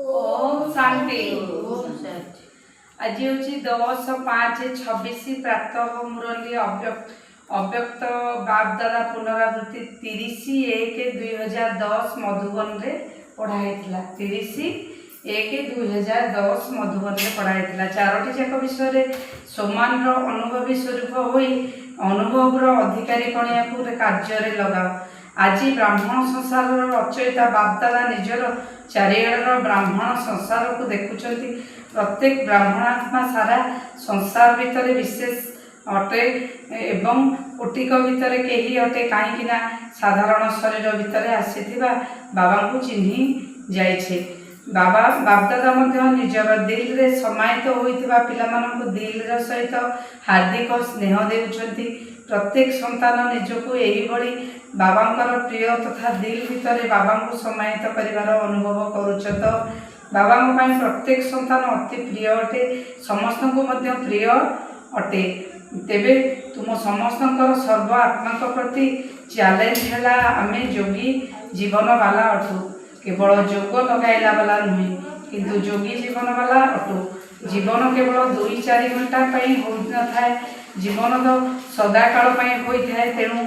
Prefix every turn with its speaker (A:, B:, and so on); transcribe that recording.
A: ओम शांति। आज हूँ 10/5/26 प्रातः मुरली अव्यक्त बाप दादा पुनरावृत्ति 30/1/2010 मधुबन रे पढ़ाई 30/1/2010 मधुबन रे पढ़ाई चारोटी जाक विषय समान अनुभवी स्वरूप होई अनुभव अधिकारी कणिया कार्य लगाओ। आज ब्राह्मण संसार रचयिता बापदादा निजर चारिआडर ब्राह्मण संसार को देखुं। प्रत्येक ब्राह्मणात्मा सारा संसार भितर विशेष अटे एवं कोटिक भितर कहीं अटे कहीं साधारण शरीर भितर आसीथिबा बाबा को चिन्ही जाइछे। बाबा बापदादा निजर दिल रे समाहित होइथिबा पिलामानंकु दिल सहित हार्दिक स्नेह देउछंती। प्रत्येक संतान निजको यही भली बाबांकर प्रिय तथा दिल भितर बाबा को समाहित करिवार अनुभव करुछत। बाबा प्रत्येक संतान अति प्रिय अटे, समस्त को मध्य प्रिय अटे। तेबे तुम समस्त सर्व आत्मा प्रति चैलेंज है आमे जोगी जीवन वाला अटू। केवल जोग लगाइला वाला नुहे किंतु जोगी जीवन वाला अटू। जीवन केवल 2-4 घंटा हो न थाए, जीवन तो सदाकाल होता है। तेणु